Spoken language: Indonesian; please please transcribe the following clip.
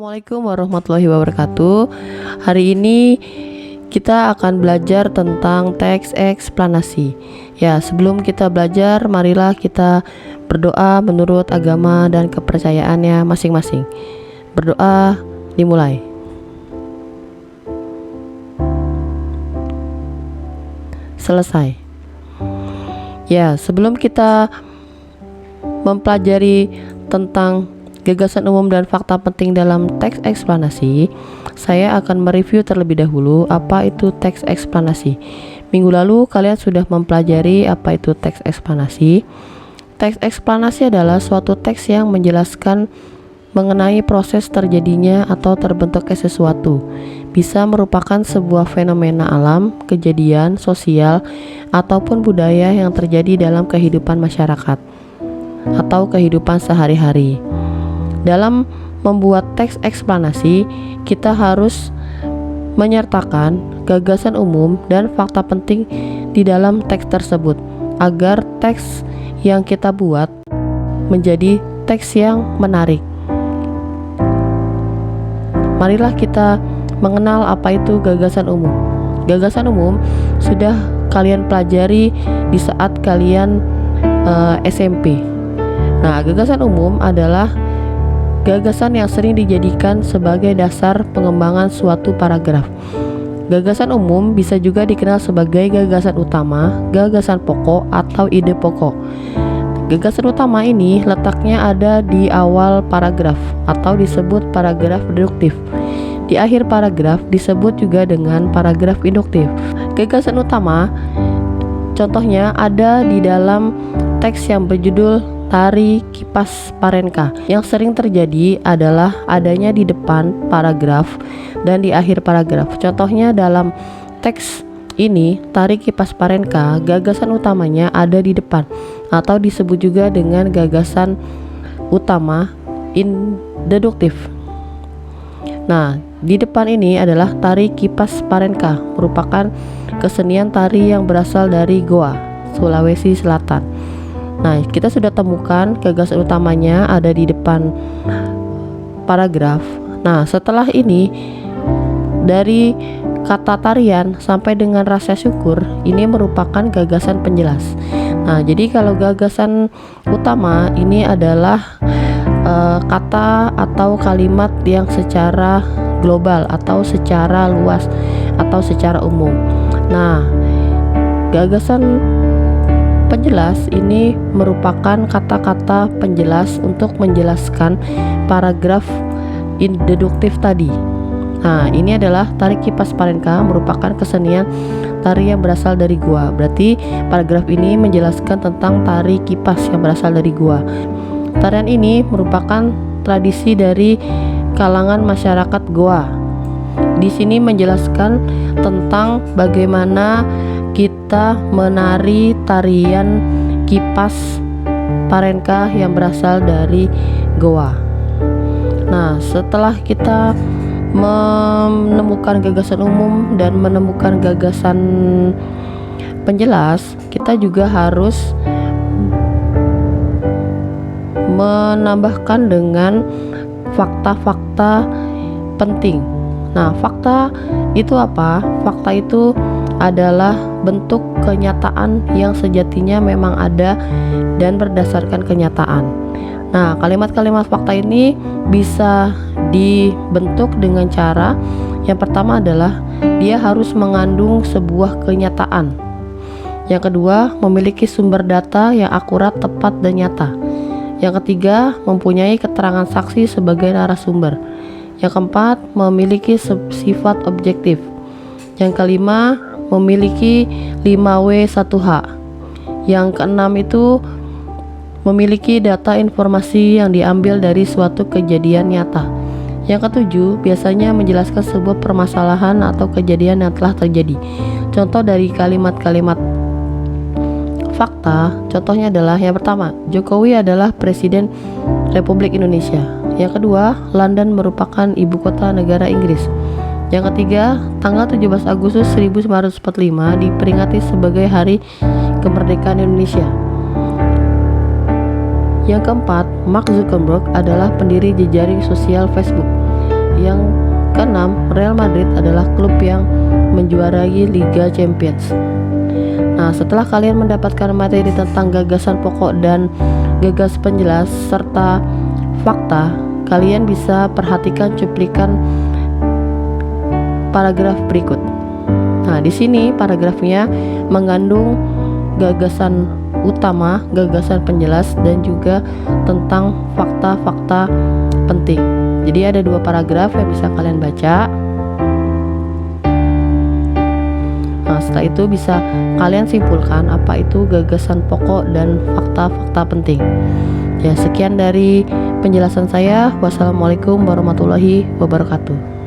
Assalamualaikum warahmatullahi wabarakatuh. Hari ini kita akan belajar tentang teks eksplanasi. Ya, sebelum kita belajar, marilah kita berdoa menurut agama dan kepercayaannya masing-masing. Berdoa dimulai. Selesai. Ya, sebelum kita mempelajari tentang gagasan umum dan fakta penting dalam teks eksplanasi, saya akan mereview terlebih dahulu apa itu teks eksplanasi. Minggu lalu kalian sudah mempelajari apa itu teks eksplanasi. Teks eksplanasi adalah suatu teks yang menjelaskan mengenai proses terjadinya atau terbentuknya sesuatu. Bisa merupakan sebuah fenomena alam, kejadian, sosial, ataupun budaya yang terjadi dalam kehidupan masyarakat atau kehidupan sehari-hari. Dalam membuat teks eksplanasi, kita harus menyertakan gagasan umum dan fakta penting di dalam teks tersebut agar teks yang kita buat menjadi teks yang menarik. Marilah kita mengenal apa itu gagasan umum. Gagasan umum sudah kalian pelajari di saat kalian SMP. Nah, gagasan umum adalah gagasan yang sering dijadikan sebagai dasar pengembangan suatu paragraf. Gagasan umum bisa juga dikenal sebagai gagasan utama, gagasan pokok, atau ide pokok. Gagasan utama ini letaknya ada di awal paragraf atau disebut paragraf deduktif. Di akhir paragraf disebut juga dengan paragraf induktif. Gagasan utama contohnya ada di dalam teks yang berjudul Tari Kipas Parenka. Yang sering terjadi adalah adanya di depan paragraf dan di akhir paragraf. Contohnya dalam teks ini, Tari Kipas Parenka, gagasan utamanya ada di depan atau disebut juga dengan gagasan utama induktif. Nah, di depan ini adalah Tari Kipas Parenka, merupakan kesenian tari yang berasal dari Goa, Sulawesi Selatan. Nah, kita sudah temukan gagasan utamanya ada di depan paragraf. Nah, setelah ini dari kata tarian sampai dengan rasa syukur, ini merupakan gagasan penjelas. Nah, jadi kalau gagasan utama ini adalah kata atau kalimat yang secara global atau secara luas atau secara umum. Nah, gagasan penjelas ini merupakan kata-kata penjelas untuk menjelaskan paragraf deduktif tadi. Nah, ini adalah Tari Kipas Parenka, merupakan kesenian tari yang berasal dari Goa. Berarti paragraf ini menjelaskan tentang tari kipas yang berasal dari Goa. Tarian ini merupakan tradisi dari kalangan masyarakat Goa. Di sini menjelaskan tentang bagaimana kita menari tarian kipas parenka yang berasal dari Goa. Nah, setelah kita menemukan gagasan umum dan menemukan gagasan penjelas, kita juga harus menambahkan dengan fakta-fakta penting. Nah, fakta itu apa? Fakta itu adalah bentuk kenyataan yang sejatinya memang ada dan berdasarkan kenyataan. Nah, kalimat-kalimat fakta ini bisa dibentuk dengan cara yang pertama adalah dia harus mengandung sebuah kenyataan. Yang kedua, memiliki sumber data yang akurat, tepat, dan nyata. Yang ketiga, mempunyai keterangan saksi sebagai narasumber. Yang keempat, memiliki sifat objektif. Yang kelima, memiliki 5W1H. Yang keenam itu memiliki data informasi yang diambil dari suatu kejadian nyata. Yang ketujuh, biasanya menjelaskan sebuah permasalahan atau kejadian yang telah terjadi. Contoh dari kalimat-kalimat fakta, contohnya adalah yang pertama, Jokowi adalah Presiden Republik Indonesia. Yang kedua, London merupakan ibu kota negara Inggris. Yang ketiga, tanggal 17 Agustus 1945 diperingati sebagai Hari Kemerdekaan Indonesia. Yang keempat, Mark Zuckerberg adalah pendiri jejaring sosial Facebook. Yang keenam, Real Madrid adalah klub yang menjuarai Liga Champions. Nah, setelah kalian mendapatkan materi tentang gagasan pokok dan gagas penjelas serta fakta, kalian bisa perhatikan cuplikan paragraf berikut. Nah, di sini paragrafnya mengandung gagasan utama, gagasan penjelas, dan juga tentang fakta-fakta penting. Jadi ada 2 paragraf yang bisa kalian baca. Nah, setelah itu bisa kalian simpulkan apa itu gagasan pokok dan fakta-fakta penting. Ya, sekian dari penjelasan saya. Wassalamualaikum warahmatullahi wabarakatuh.